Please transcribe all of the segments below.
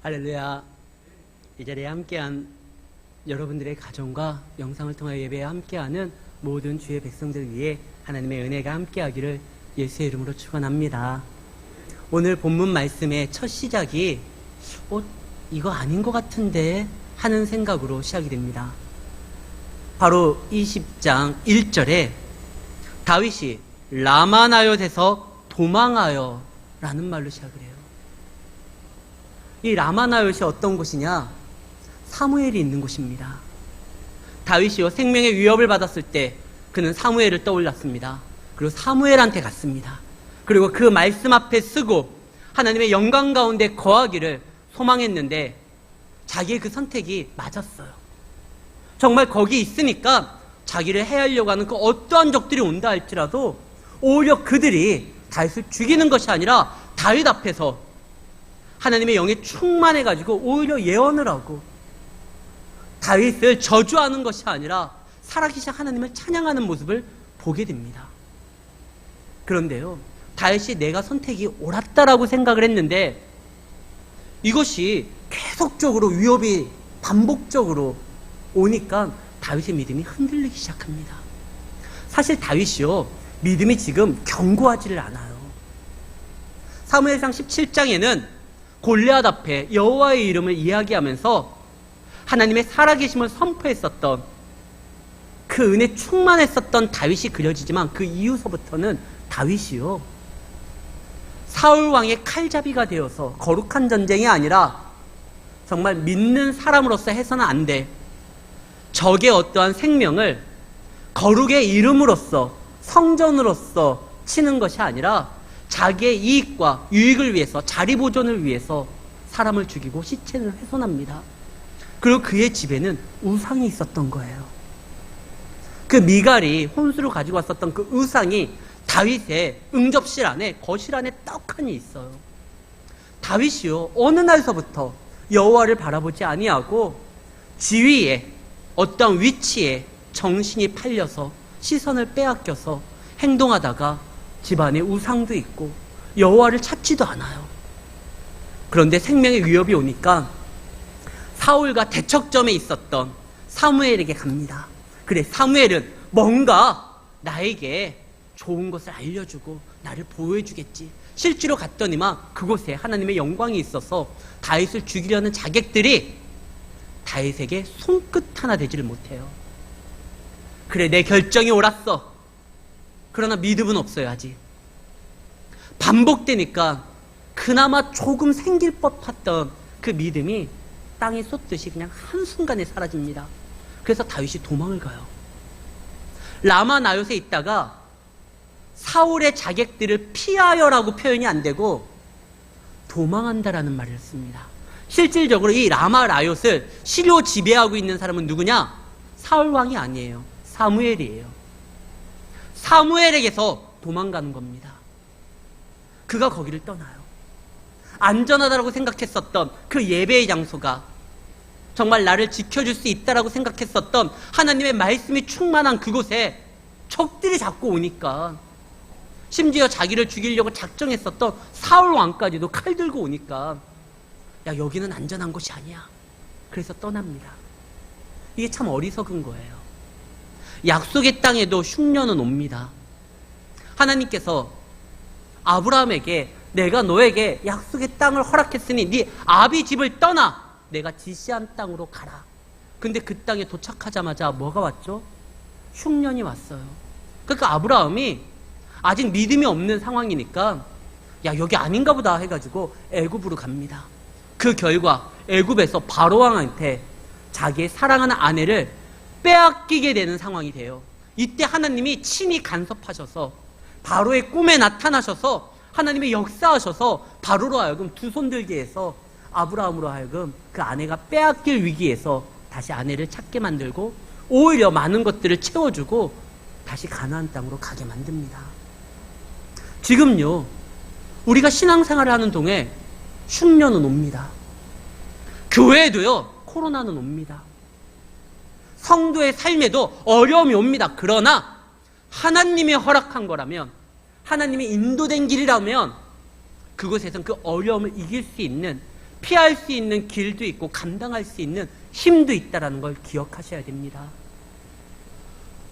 할렐루야. 이 자리에 함께한 여러분들의 가정과 영상을 통하여 예배에 함께하는 모든 주의 백성들 위해 하나님의 은혜가 함께하기를 예수의 이름으로 축원합니다. 오늘 본문 말씀의 첫 시작이 이거 아닌 것 같은데 하는 생각으로 시작이 됩니다. 바로 20장 1절에 다윗이 라마나옳에서 도망하여 라는 말로 시작을 해요. 이 라마나옳이 어떤 곳이냐? 사무엘이 있는 곳입니다. 다윗이요, 생명의 위협을 받았을 때 그는 사무엘을 떠올랐습니다. 그리고 사무엘한테 갔습니다. 그리고 그 말씀 앞에 쓰고 하나님의 영광 가운데 거하기를 소망했는데 자기의 그 선택이 맞았어요. 정말 거기 있으니까 자기를 해하려고 하는 그 어떠한 적들이 온다 할지라도 오히려 그들이 다윗을 죽이는 것이 아니라 다윗 앞에서 하나님의 영에 충만해가지고 오히려 예언을 하고 다윗을 저주하는 것이 아니라 살아계신 하나님을 찬양하는 모습을 보게 됩니다. 그런데요, 다윗이 내가 선택이 옳았다라고 생각을 했는데 이것이 계속적으로 위협이 반복적으로 오니까 다윗의 믿음이 흔들리기 시작합니다. 사실 다윗이요, 믿음이 지금 견고하지를 않아요. 사무엘상 17장에는 골리앗 앞에 여호와의 이름을 이야기하면서 하나님의 살아계심을 선포했었던 그 은혜 충만했었던 다윗이 그려지지만 그 이후서부터는 다윗이요, 사울 왕의 칼잡이가 되어서 거룩한 전쟁이 아니라 정말 믿는 사람으로서 해서는 안 돼. 적의 어떠한 생명을 거룩의 이름으로써 성전으로서 치는 것이 아니라 자기의 이익과 유익을 위해서, 자리 보존을 위해서 사람을 죽이고 시체를 훼손합니다. 그리고 그의 집에는 우상이 있었던 거예요. 그 미갈이 혼수로 가지고 왔었던 그 우상이 다윗의 응접실 안에, 거실 안에 떡하니 있어요. 다윗이요, 어느 날서부터 여호와를 바라보지 아니하고 지위에, 어떤 위치에 정신이 팔려서 시선을 빼앗겨서 행동하다가 집안에 우상도 있고 여호와를 찾지도 않아요. 그런데 생명의 위협이 오니까 사울과 대척점에 있었던 사무엘에게 갑니다. 그래, 사무엘은 뭔가 나에게 좋은 것을 알려주고 나를 보호해주겠지. 실제로 갔더니만 그곳에 하나님의 영광이 있어서 다윗을 죽이려는 자객들이 다윗에게 손끝 하나 대지를 못해요. 그래, 내 결정이 옳았어. 그러나 믿음은 없어요, 아직. 반복되니까 그나마 조금 생길 법했던 그 믿음이 땅에 쏟듯이 그냥 한순간에 사라집니다. 그래서 다윗이 도망을 가요. 라마나옳에 있다가 사울의 자객들을 피하여라고 표현이 안 되고 도망한다라는 말을 씁니다. 실질적으로 이 라마나옳을 시로 지배하고 있는 사람은 누구냐? 사울 왕이 아니에요. 사무엘이에요. 사무엘에게서 도망가는 겁니다. 그가 거기를 떠나요. 안전하다고 생각했었던 그 예배의 장소가, 정말 나를 지켜줄 수 있다라고 생각했었던 하나님의 말씀이 충만한 그곳에 적들이 자꾸 오니까, 심지어 자기를 죽이려고 작정했었던 사울 왕까지도 칼 들고 오니까 야, 여기는 안전한 곳이 아니야. 그래서 떠납니다. 이게 참 어리석은 거예요. 약속의 땅에도 흉년은 옵니다. 하나님께서 아브라함에게 내가 너에게 약속의 땅을 허락했으니 네 아비 집을 떠나 내가 지시한 땅으로 가라. 근데 그 땅에 도착하자마자 뭐가 왔죠? 흉년이 왔어요. 그러니까 아브라함이 아직 믿음이 없는 상황이니까 야, 여기 아닌가 보다 해가지고 애굽으로 갑니다. 그 결과 애굽에서 바로 왕한테 자기의 사랑하는 아내를 빼앗기게 되는 상황이 돼요. 이때 하나님이 친히 간섭하셔서 바로의 꿈에 나타나셔서 하나님의 역사하셔서 바로로 하여금 두 손 들게 해서 아브라함으로 하여금 그 아내가 빼앗길 위기에서 다시 아내를 찾게 만들고 오히려 많은 것들을 채워주고 다시 가나안 땅으로 가게 만듭니다. 지금요, 우리가 신앙생활을 하는 동에 흉년은 옵니다. 교회에도요, 코로나는 옵니다. 성도의 삶에도 어려움이 옵니다. 그러나 하나님이 허락한 거라면, 하나님이 인도된 길이라면 그곳에선 그 어려움을 이길 수 있는 피할 수 있는 길도 있고 감당할 수 있는 힘도 있다는 걸 기억하셔야 됩니다.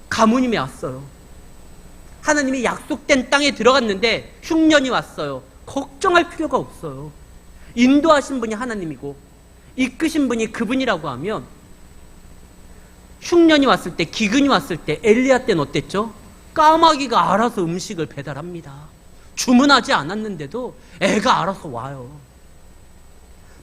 가뭄이 왔어요. 하나님이 약속된 땅에 들어갔는데 흉년이 왔어요. 걱정할 필요가 없어요. 인도하신 분이 하나님이고 이끄신 분이 그분이라고 하면, 흉년이 왔을 때, 기근이 왔을 때 엘리야 때는 어땠죠? 까마귀가 알아서 음식을 배달합니다. 주문하지 않았는데도 애가 알아서 와요.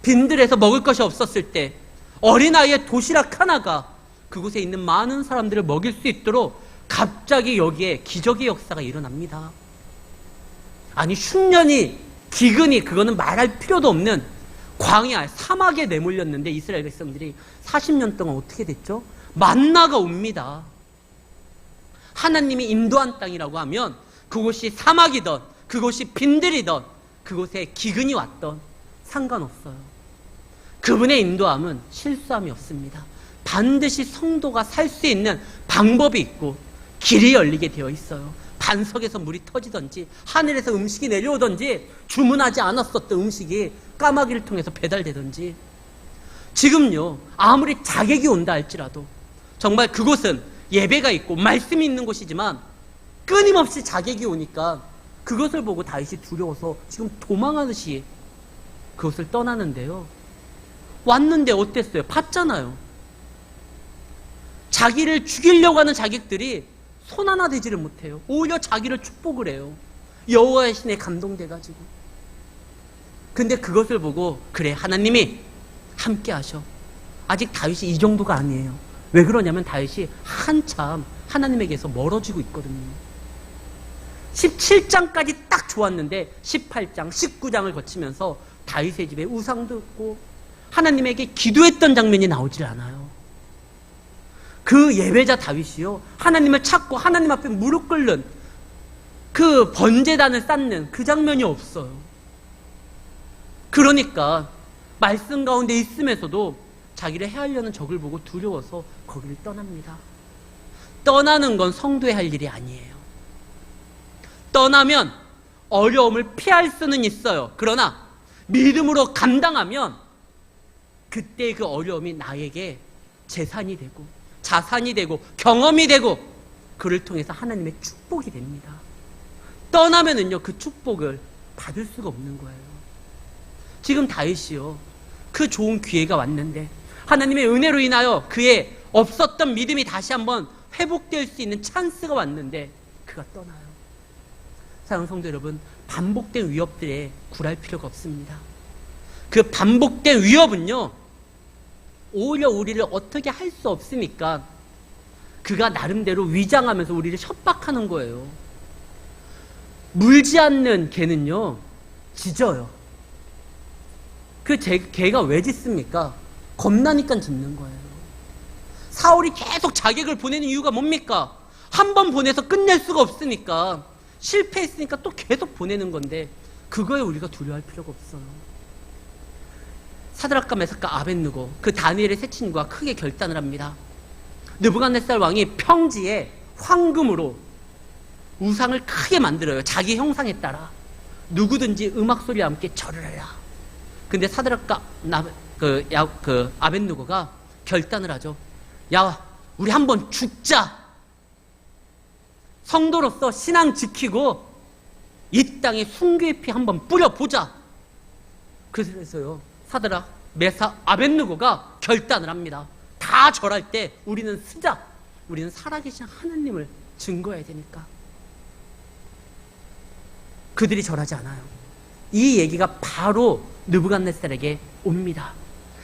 빈들에서 먹을 것이 없었을 때 어린아이의 도시락 하나가 그곳에 있는 많은 사람들을 먹일 수 있도록 갑자기 여기에 기적의 역사가 일어납니다. 아니, 흉년이, 기근이, 그거는 말할 필요도 없는 광야, 사막에 내몰렸는데 이스라엘 백성들이 40년 동안 어떻게 됐죠? 만나가 옵니다. 하나님이 인도한 땅이라고 하면 그곳이 사막이든 그곳이 빈들이든 그곳에 기근이 왔던 상관없어요. 그분의 인도함은 실수함이 없습니다. 반드시 성도가 살 수 있는 방법이 있고 길이 열리게 되어 있어요. 반석에서 물이 터지든지 하늘에서 음식이 내려오든지 주문하지 않았었던 음식이 까마귀를 통해서 배달되든지, 지금요 아무리 자객이 온다 할지라도 정말 그곳은 예배가 있고 말씀이 있는 곳이지만 끊임없이 자객이 오니까 그것을 보고 다윗이 두려워서 지금 도망하듯이 그것을 떠나는데요. 왔는데 어땠어요? 봤잖아요. 자기를 죽이려고 하는 자객들이 손 하나 대지를 못해요. 오히려 자기를 축복을 해요. 여호와의 신에 감동돼가지고. 근데 그것을 보고, 그래, 하나님이 함께 하셔. 아직 다윗이 이 정도가 아니에요. 왜 그러냐면 다윗이 한참 하나님에게서 멀어지고 있거든요. 17장까지 딱 좋았는데 18장, 19장을 거치면서 다윗의 집에 우상도 있고 하나님에게 기도했던 장면이 나오질 않아요. 그 예배자 다윗이요, 하나님을 찾고 하나님 앞에 무릎 꿇는, 그 번제단을 쌓는 그 장면이 없어요. 그러니까 말씀 가운데 있으면서도 자기를 해하려는 적을 보고 두려워서 거기를 떠납니다. 떠나는 건 성도의 할 일이 아니에요. 떠나면 어려움을 피할 수는 있어요. 그러나 믿음으로 감당하면 그때 그 어려움이 나에게 재산이 되고 자산이 되고 경험이 되고 그를 통해서 하나님의 축복이 됩니다. 떠나면은요 그 축복을 받을 수가 없는 거예요. 지금 다윗이요, 그 좋은 기회가 왔는데 하나님의 은혜로 인하여 그의 없었던 믿음이 다시 한번 회복될 수 있는 찬스가 왔는데 그가 떠나요. 사랑하는 성도 여러분, 반복된 위협들에 굴할 필요가 없습니다. 그 반복된 위협은요 오히려 우리를 어떻게 할 수 없으니까 그가 나름대로 위장하면서 우리를 협박하는 거예요. 물지 않는 개는요 짖어요. 그 개가 왜 짖습니까? 겁나니까 짖는 거예요. 사울이 계속 자객을 보내는 이유가 뭡니까? 한 번 보내서 끝낼 수가 없으니까, 실패했으니까 또 계속 보내는 건데 그거에 우리가 두려워할 필요가 없어요. 사드락과 메삭과 아벳느고, 그 다니엘의 세 친구가 크게 결단을 합니다. 느부갓네살 왕이 평지에 황금으로 우상을 크게 만들어요. 자기 형상에 따라 누구든지 음악 소리와 함께 절을 해라. 근데 사드락과 아벳느고가 결단을 하죠. 야, 우리 한번 죽자. 성도로서 신앙 지키고 이 땅에 순교의 피 한번 뿌려보자. 그래서요 사드락, 메삭, 아벳느고가 결단을 합니다. 다 절할 때 우리는 쓰자. 우리는 살아계신 하나님을 증거해야 되니까. 그들이 절하지 않아요. 이 얘기가 바로 느부갓네살에게 옵니다.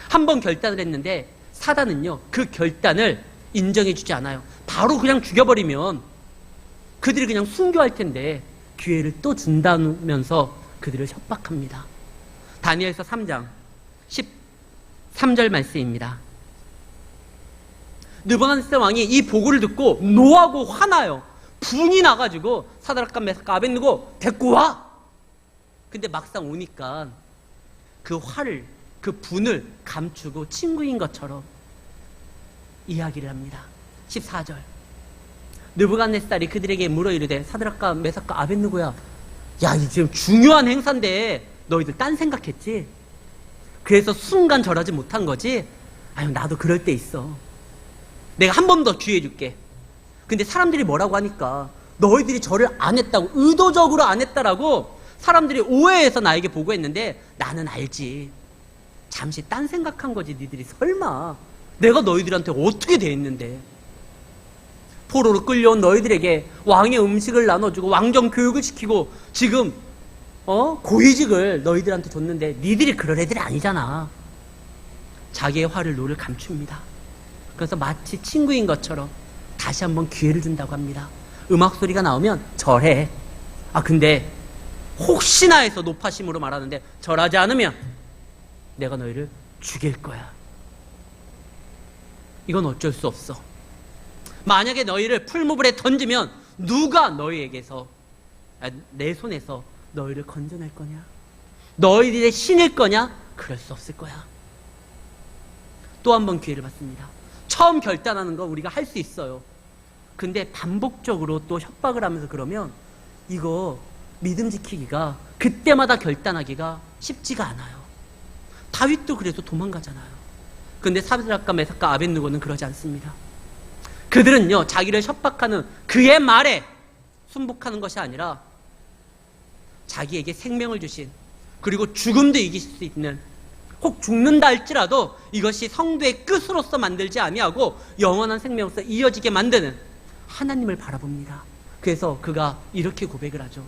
한번 결단을 했는데 사단은요 그 결단을 인정해주지 않아요. 바로 그냥 죽여버리면 그들이 그냥 순교할 텐데 기회를 또 준다면서 그들을 협박합니다. 다니엘서 3장 13절 말씀입니다. 느부갓네살 왕이 이 보고를 듣고 노하고 화나요. 분이 나가지고 사드락과 메삭과 아벳느고 데리고 와. 근데 막상 오니까 그 화를, 그 분을 감추고 친구인 것처럼 이야기를 합니다. 14절. 느부갓네살이 그들에게 물어 이르되, 사드락과 메삭과 아벳느고야, 야, 이 지금 중요한 행사인데 너희들 딴 생각했지? 그래서 순간 절하지 못한 거지. 아유, 나도 그럴 때 있어. 내가 한 번 더 기회 줄게. 근데 사람들이 뭐라고 하니까 너희들이 절을 안 했다고, 의도적으로 안 했다라고 사람들이 오해해서 나에게 보고했는데 나는 알지. 잠시 딴 생각한 거지. 니들이 설마 내가 너희들한테 어떻게 돼 있는데. 포로로 끌려온 너희들에게 왕의 음식을 나눠주고 왕정 교육을 시키고 지금 고위직을 너희들한테 줬는데 니들이 그럴 애들이 아니잖아. 자기의 화를 노를 감춥니다. 그래서 마치 친구인 것처럼 다시 한번 기회를 준다고 합니다. 음악 소리가 나오면 절해. 근데 혹시나 해서 노파심으로 말하는데 절하지 않으면 내가 너희를 죽일 거야. 이건 어쩔 수 없어. 만약에 너희를 풀무불에 던지면 누가 너희에게서 내 손에서 너희를 건져낼 거냐? 너희들의 신일 거냐? 그럴 수 없을 거야. 또 한 번 기회를 받습니다. 처음 결단하는 거 우리가 할 수 있어요. 근데 반복적으로 또 협박을 하면서 그러면 이거 믿음 지키기가, 그때마다 결단하기가 쉽지가 않아요. 다윗도 그래서 도망가잖아요. 근데 사드락과 메삭과 아벳느고는 그러지 않습니다. 그들은요, 자기를 협박하는 그의 말에 순복하는 것이 아니라 자기에게 생명을 주신, 그리고 죽음도 이길 수 있는, 혹 죽는다 할지라도 이것이 성도의 끝으로서 만들지 아니하고 영원한 생명으로서 이어지게 만드는 하나님을 바라봅니다. 그래서 그가 이렇게 고백을 하죠.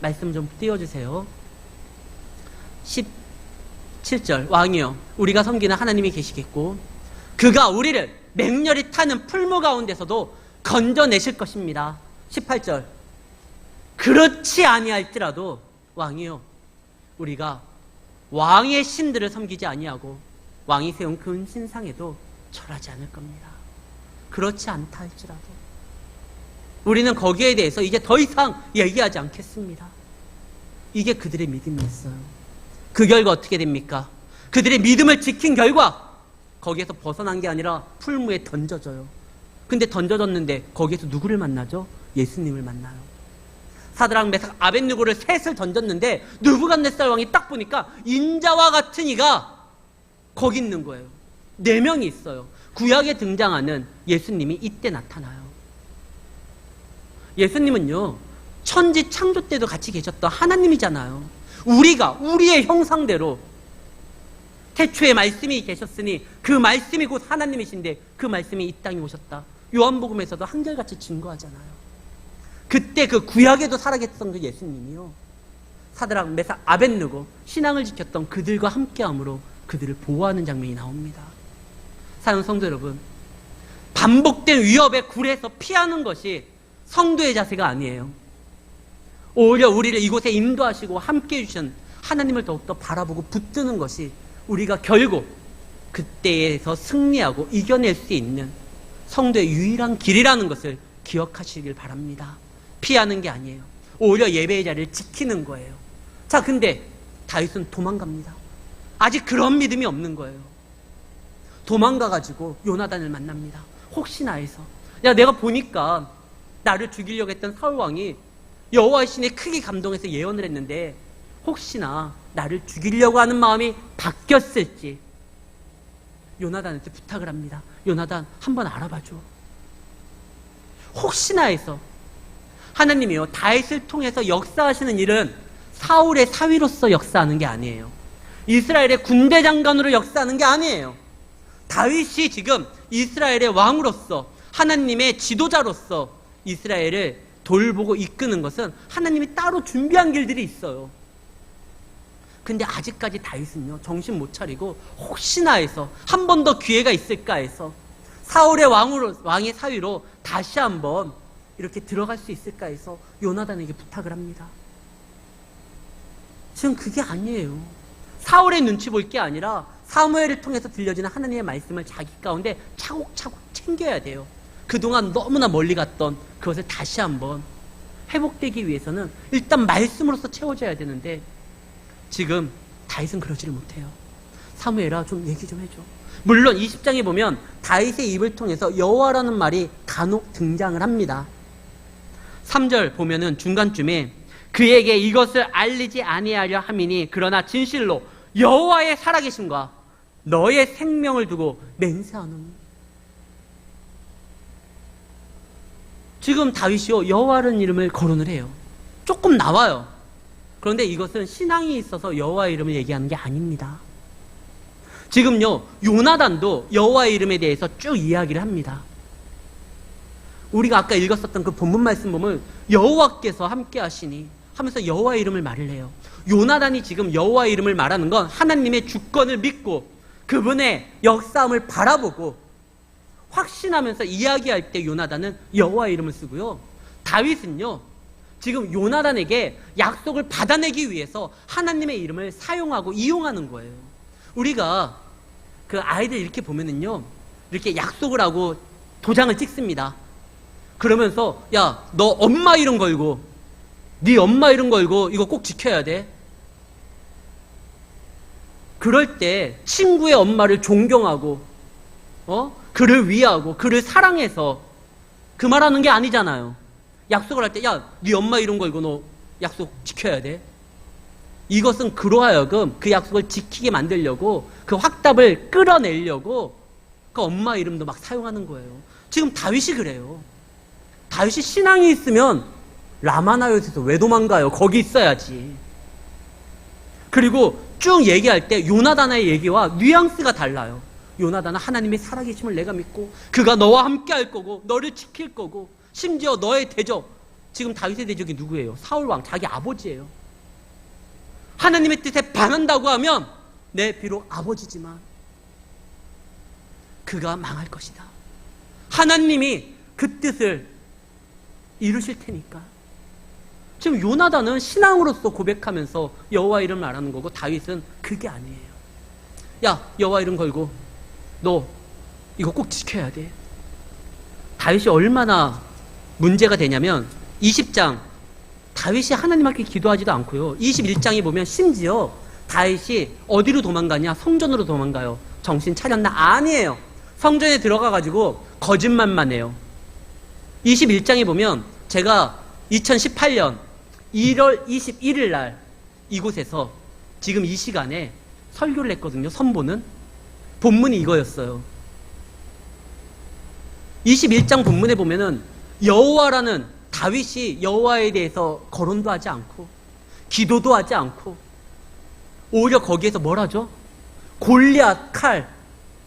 말씀 좀 띄워주세요. 17절. 왕이여, 우리가 섬기는 하나님이 계시겠고 그가 우리를 맹렬히 타는 풀무 가운데서도 건져내실 것입니다. 18절. 그렇지 아니할지라도 왕이여, 우리가 왕의 신들을 섬기지 아니하고 왕이 세운 그 신상에도 절하지 않을 겁니다. 그렇지 않다 할지라도 우리는 거기에 대해서 이제 더 이상 얘기하지 않겠습니다. 이게 그들의 믿음이었어요. 그 결과 어떻게 됩니까? 그들의 믿음을 지킨 결과 거기에서 벗어난 게 아니라 풀무에 던져져요. 근데 던져졌는데 거기에서 누구를 만나죠? 예수님을 만나요. 사드락, 메삭, 아벳느고를 셋을 던졌는데 느부갓네살 왕이 딱 보니까 인자와 같은 이가 거기 있는 거예요. 4명이 있어요. 구약에 등장하는 예수님이 이때 나타나요. 예수님은요, 천지 창조 때도 같이 계셨던 하나님이잖아요. 우리가 우리의 형상대로 태초에 말씀이 계셨으니 그 말씀이 곧 하나님이신데 그 말씀이 이 땅에 오셨다. 요한복음에서도 한결같이 증거하잖아요. 그때 그 구약에도 살아계셨던 그 예수님이요, 사드락, 메삭, 아벳느고 신앙을 지켰던 그들과 함께함으로 그들을 보호하는 장면이 나옵니다. 사랑하는 성도 여러분, 반복된 위협에 굴에서 피하는 것이 성도의 자세가 아니에요. 오히려 우리를 이곳에 인도하시고 함께해 주신 하나님을 더욱더 바라보고 붙드는 것이 우리가 결국 그때에서 승리하고 이겨낼 수 있는 성도의 유일한 길이라는 것을 기억하시길 바랍니다. 피하는 게 아니에요. 오히려 예배의 자리를 지키는 거예요. 자, 근데 다윗은 도망갑니다. 아직 그런 믿음이 없는 거예요. 도망가가지고 요나단을 만납니다. 혹시나 해서, 야, 내가 보니까 나를 죽이려고 했던 사울왕이 여호와의 신에 크게 감동해서 예언을 했는데 혹시나 나를 죽이려고 하는 마음이 바뀌었을지 요나단한테 부탁을 합니다. 요나단, 한번 알아봐줘. 혹시나 해서. 하나님이요, 다윗을 통해서 역사하시는 일은 사울의 사위로서 역사하는 게 아니에요. 이스라엘의 군대 장관으로 역사하는 게 아니에요. 다윗이 지금 이스라엘의 왕으로서, 하나님의 지도자로서 이스라엘을 돌보고 이끄는 것은 하나님이 따로 준비한 길들이 있어요. 근데 아직까지 다윗은요, 정신 못 차리고 혹시나 해서 한 번 더 기회가 있을까 해서 사울의 왕의 사위로 다시 한번 이렇게 들어갈 수 있을까 해서 요나단에게 부탁을 합니다. 지금 그게 아니에요. 사울의 눈치 볼 게 아니라 사무엘을 통해서 들려지는 하나님의 말씀을 자기 가운데 차곡차곡 챙겨야 돼요. 그동안 너무나 멀리 갔던 그것을 다시 한번 회복되기 위해서는 일단 말씀으로서 채워져야 되는데 지금 다윗은 그러지를 못해요. 사무엘아, 좀 얘기 좀 해줘. 물론 20장에 보면 다윗의 입을 통해서 여호와라는 말이 간혹 등장을 합니다. 3절 보면은 중간쯤에 그에게 이것을 알리지 아니하려 함이니 그러나 진실로 여호와의 살아계심과 너의 생명을 두고 맹세하노니. 지금 다윗이요 여호와라는 이름을 거론을 해요. 조금 나와요. 그런데 이것은 신앙이 있어서 여호와의 이름을 얘기하는 게 아닙니다. 지금요 요나단도 여호와의 이름에 대해서 쭉 이야기를 합니다. 우리가 아까 읽었었던 그 본문 말씀 보면 여호와께서 함께 하시니 하면서 여호와의 이름을 말을 해요. 요나단이 지금 여호와의 이름을 말하는 건 하나님의 주권을 믿고 그분의 역사함을 바라보고 확신하면서 이야기할 때 요나단은 여호와의 이름을 쓰고요. 다윗은요 지금 요나단에게 약속을 받아내기 위해서 하나님의 이름을 사용하고 이용하는 거예요. 우리가 그 아이들 이렇게 보면은요 이렇게 약속을 하고 도장을 찍습니다. 그러면서 야 너 엄마 이름 걸고 네 엄마 이름 걸고 이거 꼭 지켜야 돼. 그럴 때 친구의 엄마를 존경하고 그를 위하고 그를 사랑해서 그 말하는 게 아니잖아요. 약속을 할 때 야 네 엄마 이름 걸고 너 약속 지켜야 돼. 이것은 그로 하여금 그 약속을 지키게 만들려고 그 확답을 끌어내려고 그 엄마 이름도 막 사용하는 거예요. 지금 다윗이 그래요. 다윗이 신앙이 있으면 라마나요트에서 왜 도망가요? 거기 있어야지. 그리고 쭉 얘기할 때 요나단의 얘기와 뉘앙스가 달라요. 요나단은 하나님의 살아계심을 내가 믿고 그가 너와 함께 할 거고 너를 지킬 거고 심지어 너의 대적, 지금 다윗의 대적이 누구예요? 사울왕, 자기 아버지예요. 하나님의 뜻에 반한다고 하면 내 비록 아버지지만 그가 망할 것이다. 하나님이 그 뜻을 이루실 테니까. 지금 요나단은 신앙으로서 고백하면서 여호와 이름을 말하는 거고 다윗은 그게 아니에요. 야 여호와 이름 걸고 너 이거 꼭 지켜야 돼. 다윗이 얼마나 문제가 되냐면 20장 다윗이 하나님 앞에 기도하지도 않고요. 21장에 보면 심지어 다윗이 어디로 도망가냐? 성전으로 도망가요. 정신 차렸나? 아니에요. 성전에 들어가가지고 거짓말만 해요. 21장에 보면 제가 2018년 1월 21일 날 이곳에서 지금 이 시간에 설교를 했거든요. 선보는 본문이 이거였어요. 21장 본문에 보면은 여호와라는 다윗이 여호와에 대해서 거론도 하지 않고 기도도 하지 않고 오히려 거기에서 뭘 하죠? 골리앗 칼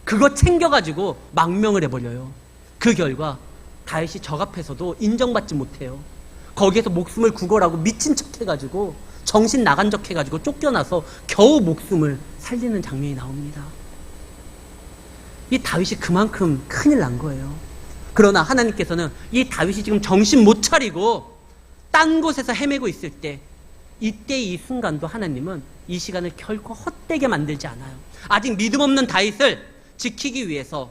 그거 챙겨가지고 망명을 해버려요. 그 결과 다윗이 적 앞에서도 인정받지 못해요. 거기에서 목숨을 구걸하고 미친 척 해가지고 정신 나간 척 해가지고 쫓겨나서 겨우 목숨을 살리는 장면이 나옵니다. 이 다윗이 그만큼 큰일 난 거예요. 그러나 하나님께서는 이 다윗이 지금 정신 못 차리고 딴 곳에서 헤매고 있을 때 이때 이 순간도 하나님은 이 시간을 결코 헛되게 만들지 않아요. 아직 믿음 없는 다윗을 지키기 위해서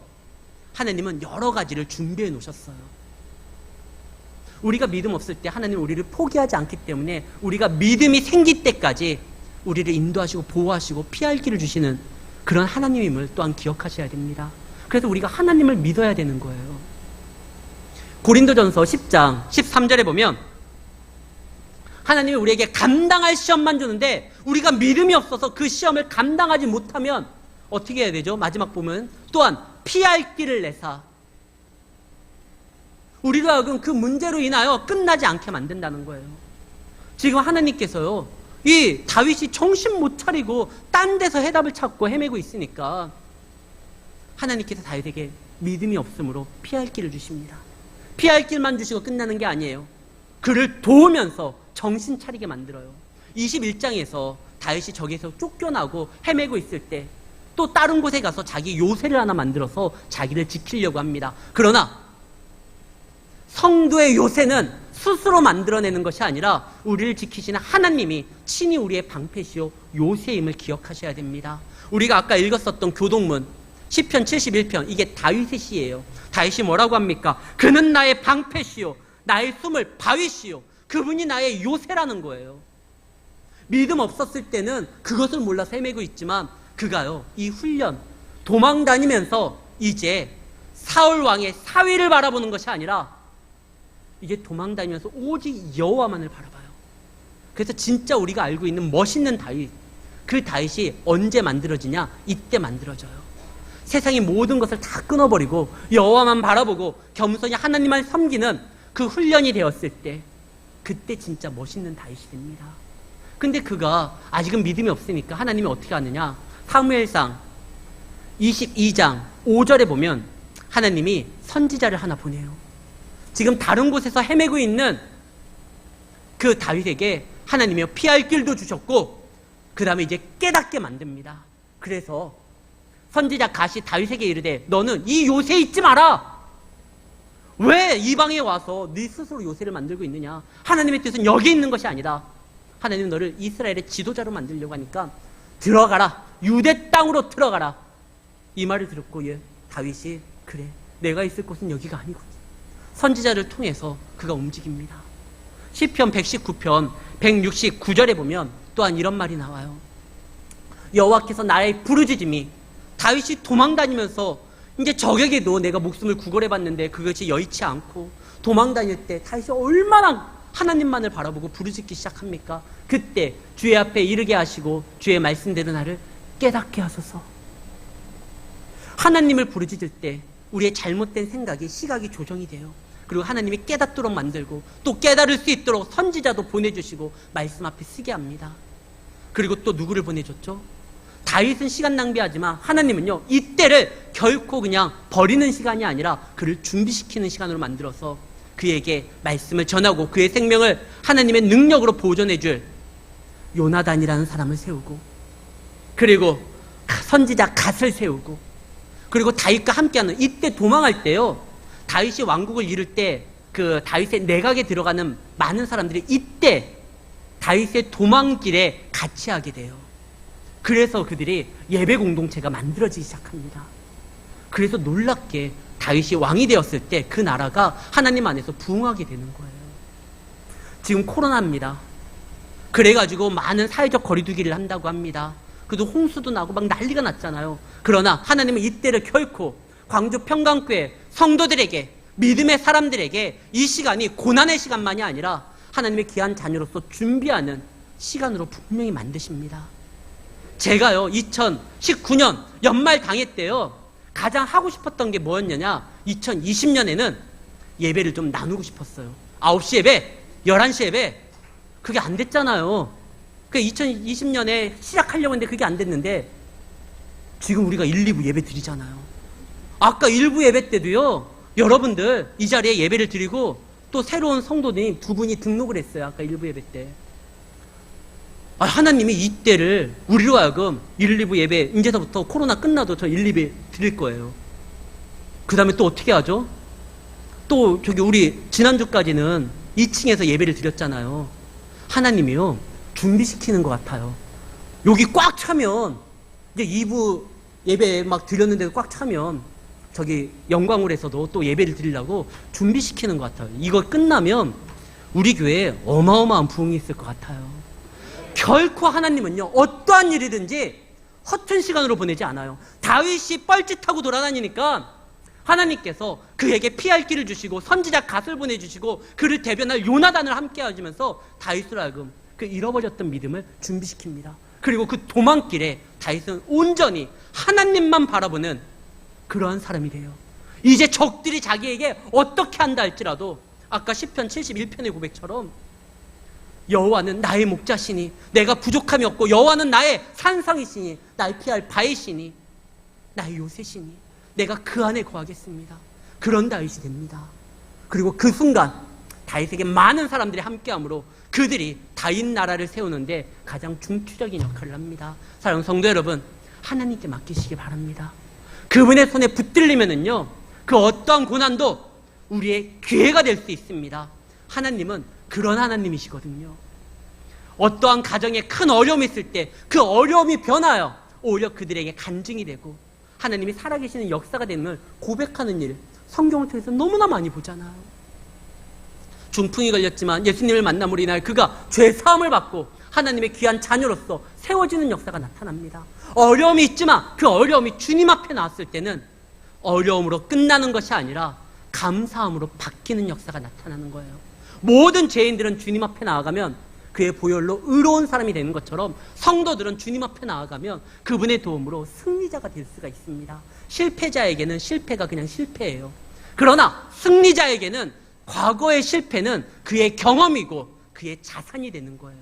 하나님은 여러 가지를 준비해 놓으셨어요. 우리가 믿음 없을 때 하나님은 우리를 포기하지 않기 때문에 우리가 믿음이 생길 때까지 우리를 인도하시고 보호하시고 피할 길을 주시는 그런 하나님임을 또한 기억하셔야 됩니다. 그래서 우리가 하나님을 믿어야 되는 거예요. 고린도전서 10장 13절에 보면 하나님이 우리에게 감당할 시험만 주는데 우리가 믿음이 없어서 그 시험을 감당하지 못하면 어떻게 해야 되죠? 마지막 보면 또한 피할 길을 내사 우리로 하여금 그 문제로 인하여 끝나지 않게 만든다는 거예요. 지금 하나님께서요 이 다윗이 정신 못 차리고 딴 데서 해답을 찾고 헤매고 있으니까 하나님께서 다윗에게 믿음이 없으므로 피할 길을 주십니다. 피할 길만 주시고 끝나는 게 아니에요. 그를 도우면서 정신 차리게 만들어요. 21장에서 다윗이 저기에서 쫓겨나고 헤매고 있을 때 또 다른 곳에 가서 자기 요새를 하나 만들어서 자기를 지키려고 합니다. 그러나 성도의 요새는 스스로 만들어내는 것이 아니라 우리를 지키시는 하나님이 친히 우리의 방패시요 요새임을 기억하셔야 됩니다. 우리가 아까 읽었었던 교동문 시편 71편 이게 다윗의 시예요. 다윗이 뭐라고 합니까? 그는 나의 방패시요 나의 숨을 바위시요 그분이 나의 요새라는 거예요. 믿음 없었을 때는 그것을 몰라서 헤매고 있지만 그가요 이 훈련 도망 다니면서 이제 사울 왕의 사위를 바라보는 것이 아니라 이게 도망 다니면서 오직 여호와만을 바라봐요. 그래서 진짜 우리가 알고 있는 멋있는 다윗 그 다윗이 언제 만들어지냐? 이때 만들어져요. 세상의 모든 것을 다 끊어버리고 여호와만 바라보고 겸손히 하나님만 섬기는 그 훈련이 되었을 때, 그때 진짜 멋있는 다윗이 됩니다. 근데 그가 아직은 믿음이 없으니까 하나님이 어떻게 하느냐? 사무엘상 22장 5절에 보면 하나님이 선지자를 하나 보내요. 지금 다른 곳에서 헤매고 있는 그 다윗에게 하나님이 피할 길도 주셨고 그 다음에 이제 깨닫게 만듭니다. 그래서 선지자 갓이 다윗에게 이르되 너는 이 요새 잊지 마라. 왜 이방에 와서 네 스스로 요새를 만들고 있느냐? 하나님의 뜻은 여기 있는 것이 아니다. 하나님은 너를 이스라엘의 지도자로 만들려고 하니까 들어가라. 유대 땅으로 들어가라. 이 말을 들었고 다윗이 그래, 내가 있을 곳은 여기가 아니군. 선지자를 통해서 그가 움직입니다. 시편 119편 169절에 보면 또한 이런 말이 나와요. 여호와께서 나의 부르짖음이, 다윗이 도망다니면서 이제 적에게도 내가 목숨을 구걸해봤는데 그것이 여의치 않고 도망다닐 때 다윗이 얼마나 하나님만을 바라보고 부르짖기 시작합니까? 그때 주의 앞에 이르게 하시고 주의 말씀대로 나를 깨닫게 하소서. 하나님을 부르짖을 때 우리의 잘못된 생각이, 시각이 조정이 돼요. 그리고 하나님이 깨닫도록 만들고 또 깨달을 수 있도록 선지자도 보내주시고 말씀 앞에 쓰게 합니다. 그리고 또 누구를 보내줬죠? 다윗은 시간 낭비하지만 하나님은요, 이때를 결코 그냥 버리는 시간이 아니라 그를 준비시키는 시간으로 만들어서 그에게 말씀을 전하고 그의 생명을 하나님의 능력으로 보존해줄 요나단이라는 사람을 세우고, 그리고 선지자 갓을 세우고, 그리고 다윗과 함께하는, 이때 도망할 때요, 다윗이 왕국을 이룰 때 그 다윗의 내각에 들어가는 많은 사람들이 이때 다윗의 도망길에 같이 하게 돼요. 그래서 그들이 예배 공동체가 만들어지기 시작합니다. 그래서 놀랍게 다윗이 왕이 되었을 때 그 나라가 하나님 안에서 부흥하게 되는 거예요. 지금 코로나입니다. 그래가지고 많은 사회적 거리두기를 한다고 합니다. 그래도 홍수도 나고 막 난리가 났잖아요. 그러나 하나님은 이때를 결코 광주 평강교회 성도들에게, 믿음의 사람들에게 이 시간이 고난의 시간만이 아니라 하나님의 귀한 자녀로서 준비하는 시간으로 분명히 만드십니다. 제가요 2019년 연말 당회 때요 가장 하고 싶었던 게 뭐였느냐, 2020년에는 예배를 좀 나누고 싶었어요. 9시 예배, 11시 예배. 그게 안 됐잖아요. 2020년에 시작하려고 했는데 그게 안 됐는데 지금 우리가 1, 2부 예배 드리잖아요. 아까 1부 예배 때도요, 여러분들 이 자리에 예배를 드리고 또 새로운 성도님 2분이 등록을 했어요. 아까 1부 예배 때. 하나님이 이때를 우리로 하여금 1, 2부 예배, 이제서부터 코로나 끝나도 저 1, 2부 드릴 거예요. 그 다음에 또 어떻게 하죠? 또 저기 우리 지난주까지는 2층에서 예배를 드렸잖아요. 하나님이요 준비시키는 것 같아요. 여기 꽉 차면 이제 2부 예배 막 드렸는데도 꽉 차면 저기 영광홀에서도 또 예배를 드리려고 준비시키는 것 같아요. 이거 끝나면 우리 교회에 어마어마한 부흥이 있을 것 같아요. 결코 하나님은요 어떠한 일이든지 허튼 시간으로 보내지 않아요. 다윗이 뻘짓하고 돌아다니니까 하나님께서 그에게 피할 길을 주시고 선지자 갓을 보내주시고 그를 대변할 요나단을 함께 하시면서 다윗으로 하여금 그 잃어버렸던 믿음을 준비시킵니다. 그리고 그 도망길에 다윗은 온전히 하나님만 바라보는 그러한 사람이 돼요. 이제 적들이 자기에게 어떻게 한다 할지라도 아까 시편 71편의 고백처럼 여호와는 나의 목자시니 내가 부족함이 없고 여호와는 나의 산성이시니 나의 피할 바위시니 나의 요새시니 내가 그 안에 거하겠습니다. 그런 다윗이 됩니다. 그리고 그 순간 다윗에게 많은 사람들이 함께함으로 그들이 다윗 나라를 세우는데 가장 중추적인 역할을 합니다. 사랑하는 성도 여러분, 하나님께 맡기시기 바랍니다. 그분의 손에 붙들리면은요 그 어떠한 고난도 우리의 기회가 될 수 있습니다. 하나님은 그런 하나님이시거든요. 어떠한 가정에 큰 어려움이 있을 때 그 어려움이 변하여 오히려 그들에게 간증이 되고 하나님이 살아계시는 역사가 되는 걸 고백하는 일, 성경을 통해서 너무나 많이 보잖아요. 중풍이 걸렸지만 예수님을 만남으로 인하여 그가 죄사함을 받고 하나님의 귀한 자녀로서 세워지는 역사가 나타납니다. 어려움이 있지만 그 어려움이 주님 앞에 나왔을 때는 어려움으로 끝나는 것이 아니라 감사함으로 바뀌는 역사가 나타나는 거예요. 모든 죄인들은 주님 앞에 나아가면 그의 보혈로 의로운 사람이 되는 것처럼 성도들은 주님 앞에 나아가면 그분의 도움으로 승리자가 될 수가 있습니다. 실패자에게는 실패가 그냥 실패예요. 그러나 승리자에게는 과거의 실패는 그의 경험이고 그의 자산이 되는 거예요.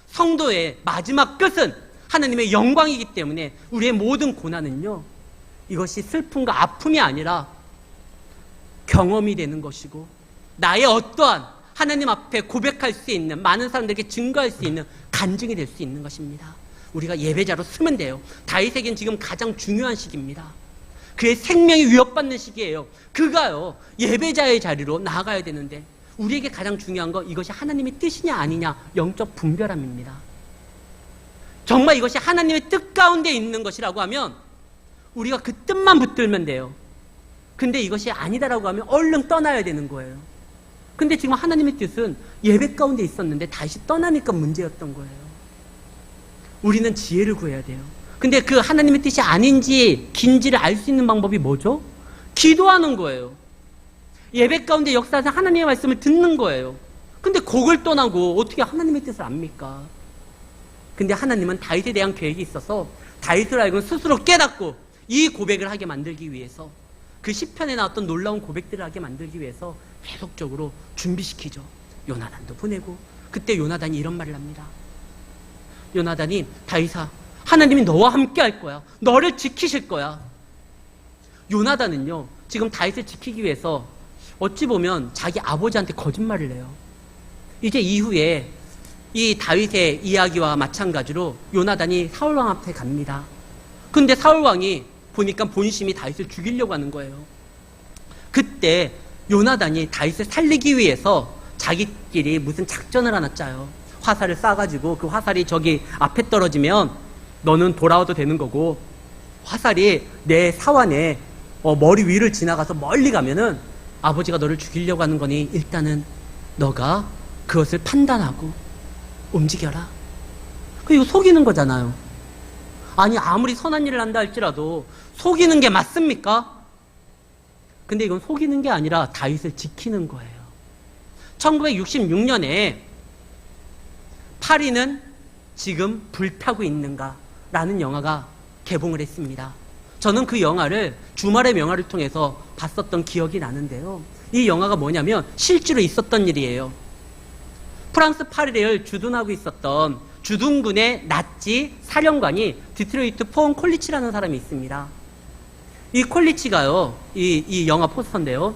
성도의 마지막 끝은 하나님의 영광이기 때문에 우리의 모든 고난은요, 이것이 슬픔과 아픔이 아니라 경험이 되는 것이고 나의 어떠한 하나님 앞에 고백할 수 있는, 많은 사람들에게 증거할 수 있는 간증이 될 수 있는 것입니다. 우리가 예배자로 쓰면 돼요. 다윗에겐 지금 가장 중요한 시기입니다. 그의 생명이 위협받는 시기예요. 그가요, 예배자의 자리로 나아가야 되는데 우리에게 가장 중요한 건 이것이 하나님의 뜻이냐 아니냐, 영적 분별함입니다. 정말 이것이 하나님의 뜻 가운데 있는 것이라고 하면 우리가 그 뜻만 붙들면 돼요. 근데 이것이 아니다라고 하면 얼른 떠나야 되는 거예요. 근데 지금 하나님의 뜻은 예배 가운데 있었는데 다시 떠나니까 문제였던 거예요. 우리는 지혜를 구해야 돼요. 근데 그 하나님의 뜻이 아닌지 긴지를 알 수 있는 방법이 뭐죠? 기도하는 거예요. 예배 가운데 역사하는 하나님의 말씀을 듣는 거예요. 근데 곡을 떠나고 어떻게 하나님의 뜻을 압니까? 근데 하나님은 다윗에 대한 계획이 있어서 다윗을 알고 스스로 깨닫고 이 고백을 하게 만들기 위해서, 그 시편에 나왔던 놀라운 고백들을 하게 만들기 위해서 계속적으로 준비시키죠. 요나단도 보내고, 그때 요나단이 이런 말을 합니다. 요나단이 다윗아, 하나님이 너와 함께 할 거야. 너를 지키실 거야. 요나단은요, 지금 다윗을 지키기 위해서 어찌 보면 자기 아버지한테 거짓말을 해요. 이제 이후에 이 다윗의 이야기와 마찬가지로 요나단이 사울왕 앞에 갑니다. 근데 사울왕이 보니까 본심이 다윗을 죽이려고 하는 거예요. 그때 요나단이 다윗을 살리기 위해서 자기끼리 무슨 작전을 하나 짜요. 화살을 쏴가지고 그 화살이 저기 앞에 떨어지면 너는 돌아와도 되는 거고, 화살이 내 사완의 머리 위를 지나가서 멀리 가면은 아버지가 너를 죽이려고 하는 거니 일단은 너가 그것을 판단하고 움직여라. 이거 속이는 거잖아요. 아니, 아무리 선한 일을 한다 할지라도 속이는 게 맞습니까? 근데 이건 속이는 게 아니라 다윗을 지키는 거예요. 1966년에 파리는 지금 불타고 있는가 라는 영화가 개봉을 했습니다. 저는 그 영화를 주말의 명화를 통해서 봤었던 기억이 나는데요. 이 영화가 뭐냐면 실제로 있었던 일이에요. 프랑스 파리를 주둔하고 있었던 주둔군의 나치 사령관이 디트로이트 포온 콜리치라는 사람이 있습니다. 이 콜리치가요, 이 영화 포스터인데요.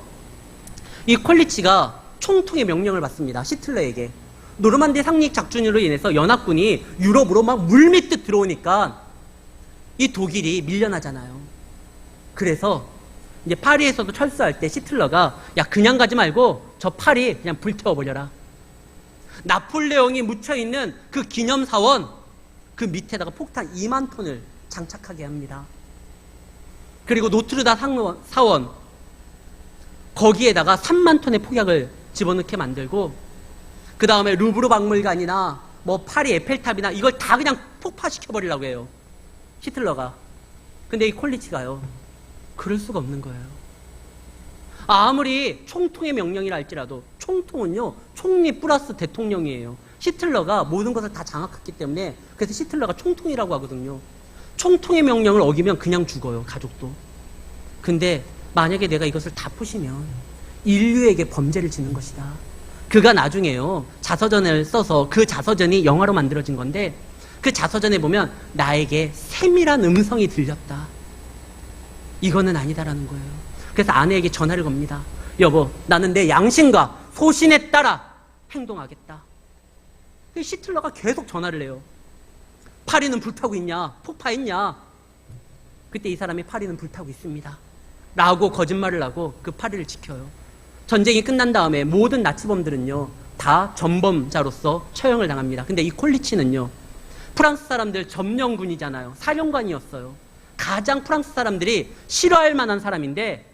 이 콜리치가 총통의 명령을 받습니다. 시틀러에게. 노르만디 상륙 작전으로 인해서 연합군이 유럽으로 막 물밀듯 들어오니까 이 독일이 밀려나잖아요. 그래서 이제 파리에서도 철수할 때 시틀러가 야, 그냥 가지 말고 저 파리 그냥 불태워버려라. 나폴레옹이 묻혀있는 그 기념사원 그 밑에다가 폭탄 2만 톤을 장착하게 합니다. 그리고 노트르담 사원 거기에다가 3만 톤의 폭약을 집어넣게 만들고, 그 다음에 루브르 박물관이나 뭐 파리 에펠탑이나 이걸 다 그냥 폭파시켜버리려고 해요, 히틀러가. 근데 이 콜리치가요, 그럴 수가 없는 거예요. 아무리 총통의 명령이라 할지라도 총통은요, 총리 플러스 대통령이에요. 히틀러가 모든 것을 다 장악했기 때문에, 그래서 히틀러가 총통이라고 하거든요. 총통의 명령을 어기면 그냥 죽어요, 가족도. 근데 만약에 내가 이것을 다 푸시면 인류에게 범죄를 지는 것이다. 그가 나중에요, 자서전을 써서, 그 자서전이 영화로 만들어진 건데, 그 자서전에 보면 나에게 세밀한 음성이 들렸다. 이거는 아니다라는 거예요. 그래서 아내에게 전화를 겁니다. 여보, 나는 내 양심과 소신에 따라 행동하겠다. 히틀러가 계속 전화를 해요. 파리는 불타고 있냐? 폭파했냐? 그때 이 사람이 파리는 불타고 있습니다 라고 거짓말을 하고 그 파리를 지켜요. 전쟁이 끝난 다음에 모든 나치범들은요, 다 전범자로서 처형을 당합니다. 근데 이 콜리치는요, 프랑스 사람들 점령군이잖아요. 사령관이었어요. 가장 프랑스 사람들이 싫어할 만한 사람인데,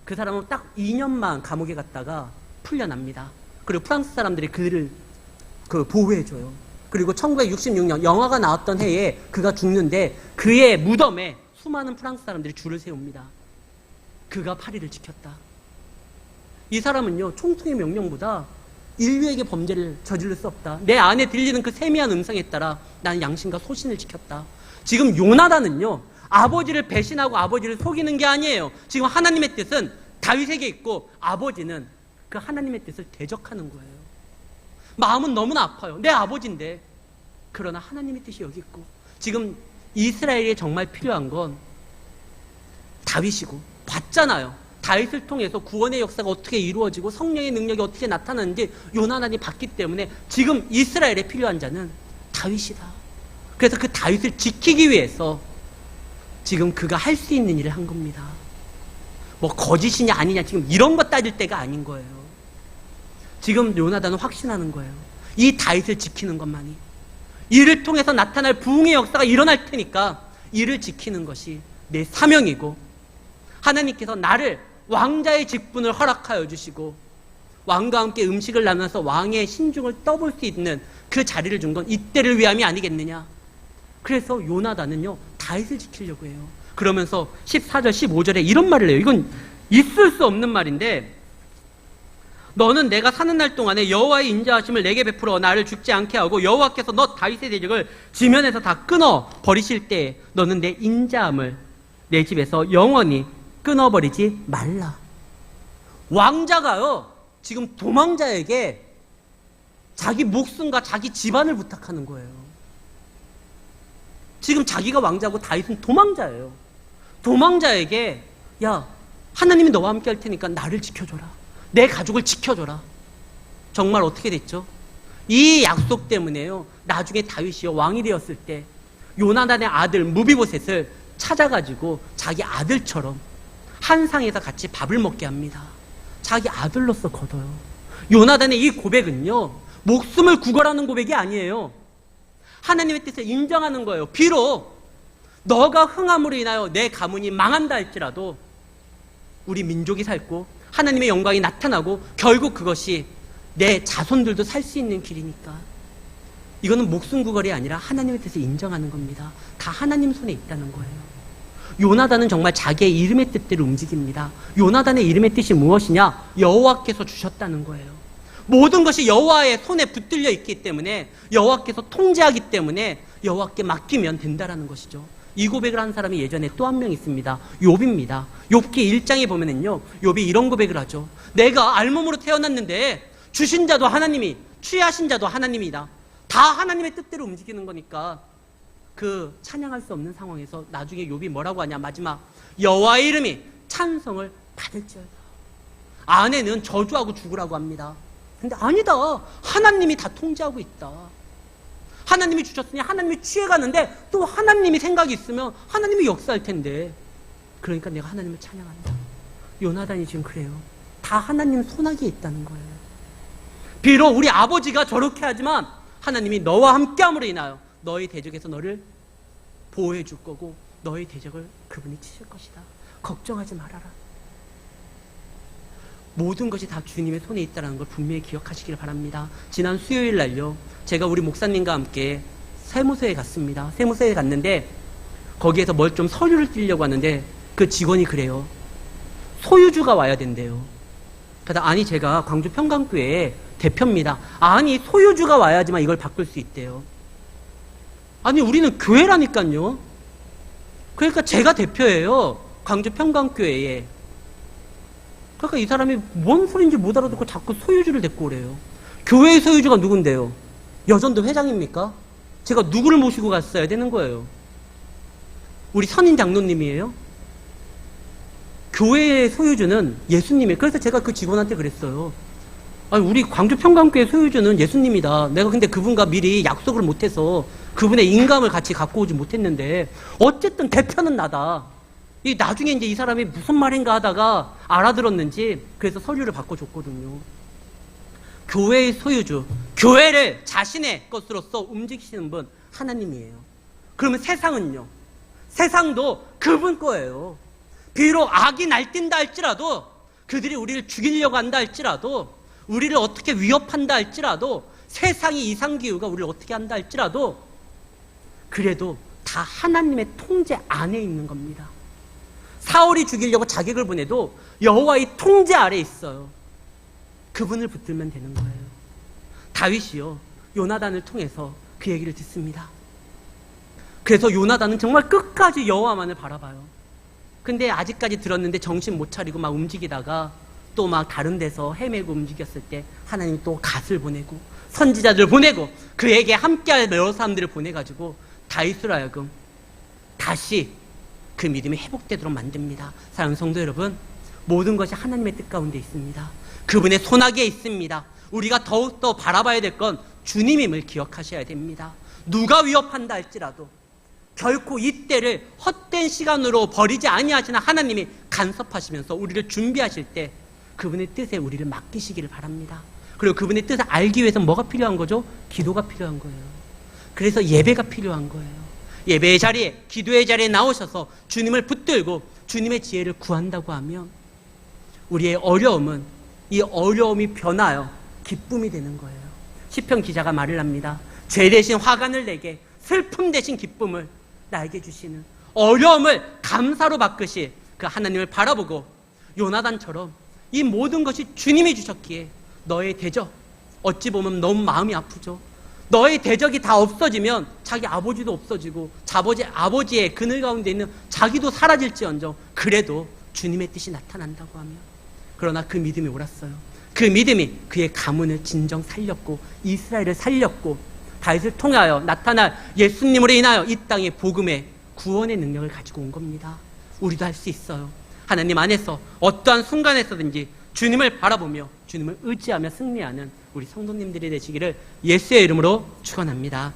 그 사람은 딱 2년만 감옥에 갔다가 풀려납니다. 그리고 프랑스 사람들이 그를 보호해줘요. 그리고 1966년 영화가 나왔던 해에 그가 죽는데, 그의 무덤에 수많은 프랑스 사람들이 줄을 세웁니다. 그가 파리를 지켰다. 이 사람은요, 총통의 명령보다 인류에게 범죄를 저지를 수 없다. 내 안에 들리는 그 세미한 음성에 따라 나는 양심과 소신을 지켰다. 지금 요나단은요, 아버지를 배신하고 아버지를 속이는 게 아니에요. 지금 하나님의 뜻은 다윗에게 있고 아버지는 그 하나님의 뜻을 대적하는 거예요. 마음은 너무나 아파요. 내 아버지인데. 그러나 하나님의 뜻이 여기 있고, 지금 이스라엘에 정말 필요한 건 다윗이고, 봤잖아요. 다윗을 통해서 구원의 역사가 어떻게 이루어지고 성령의 능력이 어떻게 나타나는지 요나단이 봤기 때문에 지금 이스라엘에 필요한 자는 다윗이다. 그래서 그 다윗을 지키기 위해서 지금 그가 할 수 있는 일을 한 겁니다. 뭐 거짓이냐 아니냐 지금 이런 거 따질 때가 아닌 거예요. 지금 요나단은 확신하는 거예요. 이 다윗을 지키는 것만이, 이를 통해서 나타날 부흥의 역사가 일어날 테니까 이를 지키는 것이 내 사명이고, 하나님께서 나를 왕자의 직분을 허락하여 주시고 왕과 함께 음식을 나눠서 왕의 신중을 떠볼 수 있는 그 자리를 준 건 이때를 위함이 아니겠느냐. 그래서 요나단은요, 다윗을 지키려고 해요. 그러면서 14절 15절에 이런 말을 해요. 이건 있을 수 없는 말인데, 너는 내가 사는 날 동안에 여호와의 인자하심을 내게 베풀어 나를 죽지 않게 하고 여호와께서 너 다윗의 대적을 지면에서 다 끊어 버리실 때 너는 내 인자함을 내 집에서 영원히 끊어버리지 말라. 왕자가요, 지금 도망자에게 자기 목숨과 자기 집안을 부탁하는 거예요. 지금 자기가 왕자고 다윗은 도망자예요. 도망자에게, 야, 하나님이 너와 함께 할 테니까 나를 지켜줘라. 내 가족을 지켜줘라. 정말 어떻게 됐죠? 이 약속 때문에요, 나중에 다윗이요, 왕이 되었을 때 요나단의 아들 무비보셋을 찾아가지고 자기 아들처럼 한 상에서 같이 밥을 먹게 합니다. 자기 아들로서 거둬요. 요나단의 이 고백은요, 목숨을 구걸하는 고백이 아니에요. 하나님의 뜻을 인정하는 거예요. 비록 너가 흥함으로 인하여 내 가문이 망한다 할지라도 우리 민족이 살고 하나님의 영광이 나타나고 결국 그것이 내 자손들도 살 수 있는 길이니까. 이거는 목숨 구걸이 아니라 하나님의 뜻을 인정하는 겁니다. 다 하나님 손에 있다는 거예요. 요나단은 정말 자기의 이름의 뜻대로 움직입니다. 요나단의 이름의 뜻이 무엇이냐? 여호와께서 주셨다는 거예요. 모든 것이 여호와의 손에 붙들려 있기 때문에, 여호와께서 통제하기 때문에 여호와께 맡기면 된다라는 것이죠. 이 고백을 한 사람이 예전에 또 한 명 있습니다. 욥입니다. 욥기 1장에 보면은요, 욥이 이런 고백을 하죠. 내가 알몸으로 태어났는데 주신 자도 하나님이, 취하신 자도 하나님이다. 다 하나님의 뜻대로 움직이는 거니까 그 찬양할 수 없는 상황에서 나중에 욥이 뭐라고 하냐, 마지막 여호와의 이름이 찬송을 받을지어다. 아내는 저주하고 죽으라고 합니다. 근데 아니다, 하나님이 다 통제하고 있다. 하나님이 주셨으니 하나님이 취해가는데 또 하나님이 생각이 있으면 하나님이 역사할 텐데, 그러니까 내가 하나님을 찬양한다. 요나단이 지금 그래요. 다 하나님 손아귀에 있다는 거예요. 비록 우리 아버지가 저렇게 하지만 하나님이 너와 함께함으로 인하여 너의 대적에서 너를 보호해 줄 거고 너의 대적을 그분이 치실 것이다. 걱정하지 말아라. 모든 것이 다 주님의 손에 있다는 걸 분명히 기억하시길 바랍니다. 지난 수요일 날요, 제가 우리 목사님과 함께 세무서에 갔습니다. 세무서에 갔는데 거기에서 뭘 좀 서류를 띄려고 하는데 그 직원이 그래요. 소유주가 와야 된대요. 그래서 아니, 제가 광주 평강교회 대표입니다. 아니, 소유주가 와야지만 이걸 바꿀 수 있대요. 아니, 우리는 교회라니까요. 그러니까 제가 대표예요. 광주 평강교회에. 그러니까 이 사람이 뭔 소리인지 못 알아듣고 자꾸 소유주를 데리고 오래요. 교회의 소유주가 누군데요? 여전도 회장입니까? 제가 누구를 모시고 갔어야 되는 거예요? 우리 선인 장로님이에요? 교회의 소유주는 예수님이에요. 그래서 제가 그 직원한테 그랬어요. 아니, 우리 광주 평강교회 소유주는 예수님이다. 내가 근데 그분과 미리 약속을 못해서 그분의 인감을 같이 갖고 오지 못했는데 어쨌든 대표는 나다. 이 나중에 이제 이 사람이 무슨 말인가 하다가 알아들었는지 그래서 서류를 바꿔줬거든요. 교회의 소유주, 교회를 자신의 것으로서 움직이시는 분 하나님이에요. 그러면 세상은요? 세상도 그분 거예요. 비록 악이 날뛴다 할지라도, 그들이 우리를 죽이려고 한다 할지라도, 우리를 어떻게 위협한다 할지라도, 세상이 이상기후가 우리를 어떻게 한다 할지라도, 그래도 다 하나님의 통제 안에 있는 겁니다. 사울이 죽이려고 자객을 보내도 여호와의 통제 아래 있어요. 그분을 붙들면 되는 거예요. 다윗이요, 요나단을 통해서 그 얘기를 듣습니다. 그래서 요나단은 정말 끝까지 여호와만을 바라봐요. 근데 아직까지 들었는데 정신 못 차리고 막 움직이다가 또 막 다른 데서 헤매고 움직였을 때 하나님 또 갓을 보내고 선지자들 보내고 그에게 함께할 여러 사람들을 보내가지고 다윗으로 하여금 다시 그 믿음이 회복되도록 만듭니다. 사랑하는 성도 여러분, 모든 것이 하나님의 뜻 가운데 있습니다. 그분의 손아귀에 있습니다. 우리가 더욱더 바라봐야 될 건 주님임을 기억하셔야 됩니다. 누가 위협한다 할지라도 결코 이 때를 헛된 시간으로 버리지 아니하시는 하나님이 간섭하시면서 우리를 준비하실 때 그분의 뜻에 우리를 맡기시기를 바랍니다. 그리고 그분의 뜻을 알기 위해서 뭐가 필요한 거죠? 기도가 필요한 거예요. 그래서 예배가 필요한 거예요. 예배의 자리에, 기도의 자리에 나오셔서 주님을 붙들고 주님의 지혜를 구한다고 하면 우리의 어려움은, 이 어려움이 변하여 기쁨이 되는 거예요. 시편 기자가 말을 합니다. 죄 대신 화관을 내게, 슬픔 대신 기쁨을 나에게 주시는, 어려움을 감사로 바꾸실 그 하나님을 바라보고 요나단처럼 이 모든 것이 주님이 주셨기에 너의 대적, 어찌 보면 너무 마음이 아프죠. 너의 대적이 다 없어지면 자기 아버지도 없어지고 아버지의 그늘 가운데 있는 자기도 사라질지언정 그래도 주님의 뜻이 나타난다고 하면, 그러나 그 믿음이 옳았어요. 그 믿음이 그의 가문을 진정 살렸고 이스라엘을 살렸고 다윗을 통하여 나타날 예수님으로 인하여 이 땅의 복음의 구원의 능력을 가지고 온 겁니다. 우리도 할 수 있어요. 하나님 안에서 어떠한 순간에서든지 주님을 바라보며 주님을 의지하며 승리하는 우리 성도님들이 되시기를 예수의 이름으로 축원합니다.